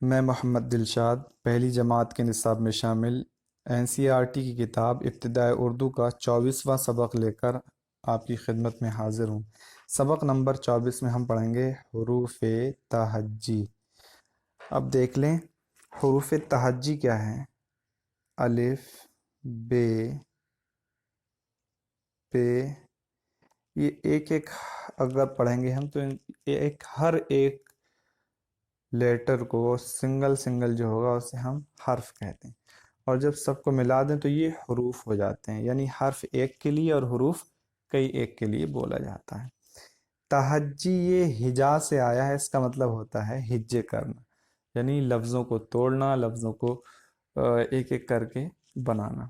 میں محمد دلشاد پہلی جماعت کے نصاب میں شامل NCERT کی کتاب ابتدائے اردو کا 24واں سبق لے کر آپ کی خدمت میں حاضر ہوں۔ سبق نمبر 24 میں ہم پڑھیں گے حروف تہجی۔ اب دیکھ لیں حروف تہجی کیا ہیں۔ الف، ب، پ، یہ ایک ایک اگر پڑھیں گے ہم تو ہر ایک لیٹر کو سنگل جو ہوگا اسے ہم حرف کہتے ہیں، اور جب سب کو ملا دیں تو یہ حروف ہو جاتے ہیں، یعنی حرف ایک کے لیے اور حروف کئی ایک کے لیے بولا جاتا ہے۔ تہجی یہ ہجا سے آیا ہے، اس کا مطلب ہوتا ہے ہجے کرنا، یعنی لفظوں کو توڑنا، لفظوں کو ایک ایک کر کے بنانا۔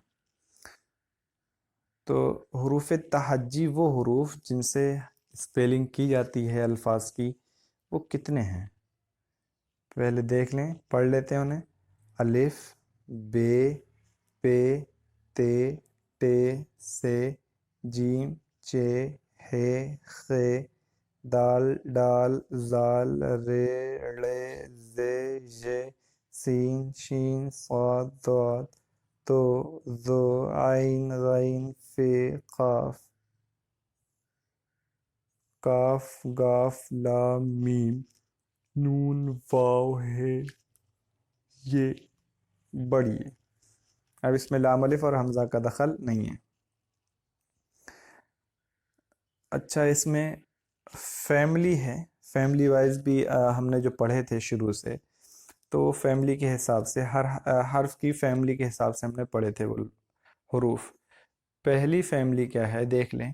تو حروف تہجی وہ حروف جن سے اسپیلنگ کی جاتی ہے الفاظ کی، وہ کتنے ہیں؟ پہلے دیکھ لیں، پڑھ لیتے ہیں انہیں۔ الف، ب، پ، ت، ٹ، ث، ج، چ، ح، خ، دال، ڈال، ذال، ر، ڑ، ز، ژ، س، ش، ص، ض، ط، ظ، عین، غین، ف، قاف، کاف، گاف، لام، میم، نون، واو، ہے، یہ بڑی ہے۔ اب اس میں لام الف اور حمزہ کا دخل نہیں ہے۔ اچھا، اس میں فیملی ہے، فیملی وائز بھی ہم نے جو پڑھے تھے شروع سے، تو فیملی کے حساب سے ہر حرف کی فیملی کے حساب سے ہم نے پڑھے تھے وہ حروف۔ پہلی فیملی کیا ہے دیکھ لیں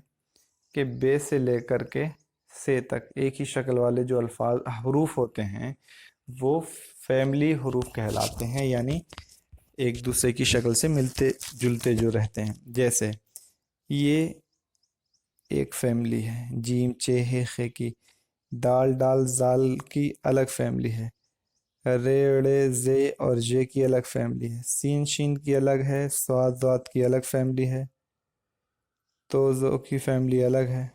کہ بے سے لے کر کے سے تک ایک ہی شکل والے جو الفاظ حروف ہوتے ہیں وہ فیملی حروف کہلاتے ہیں، یعنی ایک دوسرے کی شکل سے ملتے جلتے جو رہتے ہیں۔ جیسے یہ ایک فیملی ہے، جیم، چ، ح، خ کی۔ دال، ڈال، زال کی الگ فیملی ہے۔ ر، ڑ، ز اور ژ کی الگ فیملی ہے۔ سین، شین کی الگ ہے۔ صاد، ضاد کی الگ فیملی ہے۔ تو ذو کی فیملی الگ ہے،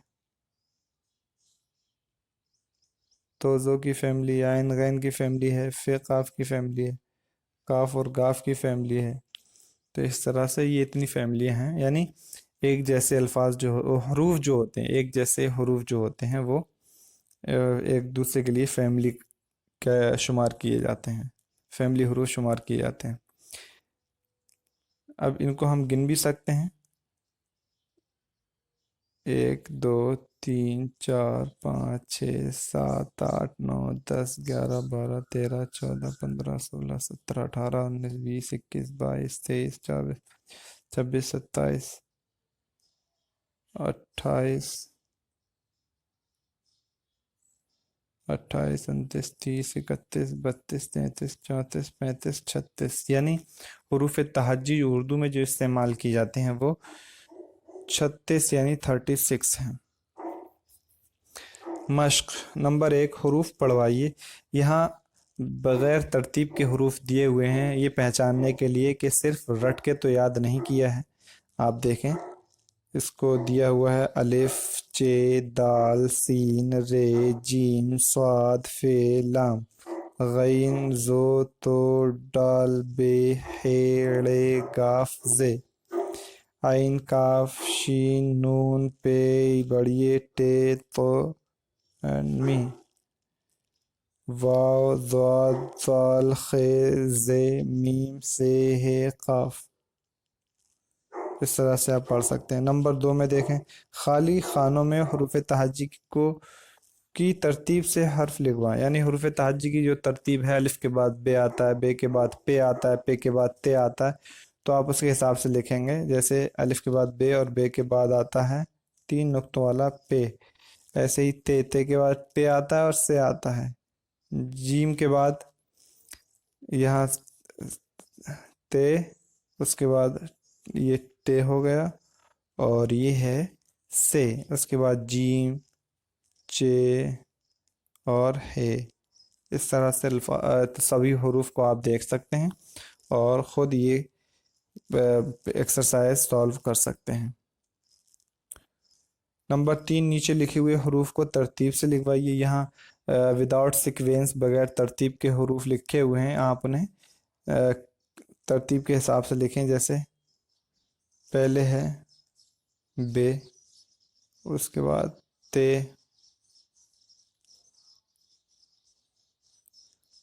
توزو کی فیملی، عین غین کی فیملی ہے، ف قاف کی فیملی ہے، کاف اور گاف کی فیملی ہے۔ تو اس طرح سے یہ اتنی فیملیاں ہیں، یعنی ایک جیسے الفاظ جو حروف جو ہوتے ہیں، ایک جیسے حروف جو ہوتے ہیں وہ ایک دوسرے کے لیے فیملی کا شمار کیے جاتے ہیں، فیملی حروف شمار کیے جاتے ہیں۔ اب ان کو ہم گن بھی سکتے ہیں، 1 2 3 4 5 6 7 8 9 10 11 12 13 14 15 16 17 18 19 20 21 22 23 24 26 27 28 28 29 30 31 32 33 34 35 36، یعنی حروف تہجی اردو میں جو استعمال کی جاتے ہیں وہ 36 یعنی 36 ہیں۔ مشق نمبر 1، حروف پڑھوائیے۔ یہاں بغیر ترتیب کے حروف دیے ہوئے ہیں، یہ پہچاننے کے لیے کہ صرف رٹ کے تو یاد نہیں کیا ہے۔ آپ دیکھیں اس کو دیا ہوا ہے الف، چ، دال، سین، ر، جیم، صاد، ف، لام، غین، ذو، تو، ڈال، بے، ح، ڑ، گاف، ز، عین، کاف، شین، نون، پے بڑیے، ٹ، تو، می، واو، ضاد، ذال، خ، ز، میم، س، ہ، قاف۔ اس طرح سے آپ پڑھ سکتے ہیں۔ نمبر 2 میں دیکھیں، خالی خانوں میں حروف تہجی کی ترتیب سے حرف لکھوائیں، یعنی حروف تہجی کی جو ترتیب ہے، الف کے بعد ب آتا ہے، ب کے بعد پ آتا ہے، پ کے بعد ت آتا ہے، تو آپ اس کے حساب سے لکھیں گے۔ جیسے الف کے بعد ب اور ب کے بعد آتا ہے 3 نقطوں والا پ، ایسے ہی ت کے بعد پ آتا ہے اور س آتا ہے۔ جیم کے بعد یہاں ت، اس کے بعد یہ ت ہو گیا اور یہ ہے س، اس کے بعد جیم، چ اور ہے۔ اس طرح سے سبھی حروف کو آپ دیکھ سکتے ہیں اور خود یہ ایکسرسائز سالو کر سکتے ہیں۔ نمبر 3، نیچے لکھے ہوئے حروف کو ترتیب سے لکھوائیے۔ یہاں وداؤٹ سیکوینس، بغیر ترتیب کے حروف لکھے ہوئے ہیں، آپ انہیں ترتیب کے حساب سے لکھیں. جیسے پہلے ہے بے، اس کے بعد تے،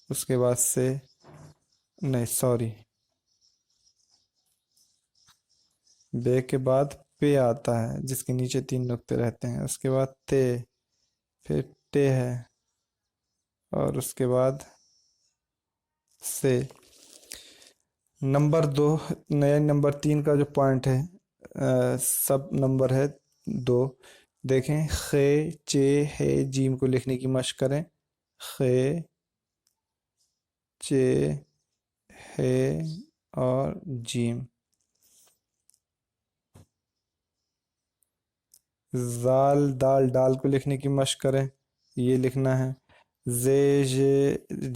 اس کے بعد سے، نہیں سوری، بے کے بعد پے آتا ہے جس کے نیچے 3 نقطے رہتے ہیں، اس کے بعد تے، پھر ٹے ہے، اور اس کے بعد سے. نمبر 2، نیا نمبر 3 کا جو پوائنٹ ہے، سب نمبر ہے 2. دیکھیں خے، چے، ہے، جیم کو لکھنے کی مشق کریں. خے، چے، ہے اور جیم. زال، دال، ڈال کو لکھنے کی مشق کریں. یہ لکھنا ہے. زے،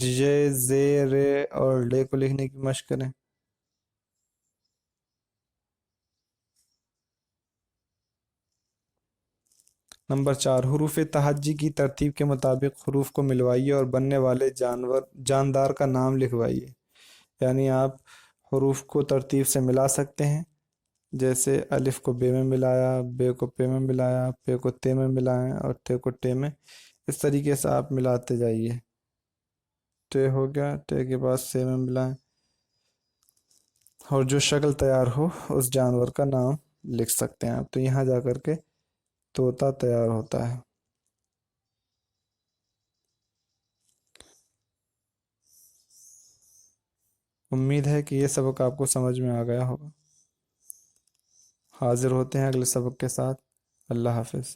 جے، زے، رے اور لے کو لکھنے کی مشق کریں. نمبر 4، حروف تہجی کی ترتیب کے مطابق حروف کو ملوائیے اور بننے والے جاندار کا نام لکھوائیے. یعنی آپ حروف کو ترتیب سے ملا سکتے ہیں، جیسے الف کو بے میں ملایا، بے کو پے میں ملایا، پے کو تے میں ملائیں اور تے کو ٹے میں. اس طریقے سے آپ ملاتے جائیے. ٹے ہو گیا، ٹے کے بعد سے میں ملائیں، اور جو شکل تیار ہو اس جانور کا نام لکھ سکتے ہیں آپ. تو یہاں جا کر کے طوطا تیار ہوتا ہے. امید ہے کہ یہ سبق آپ کو سمجھ میں آ گیا ہوگا. حاضر ہوتے ہیں اگلے سبق کے ساتھ. اللہ حافظ.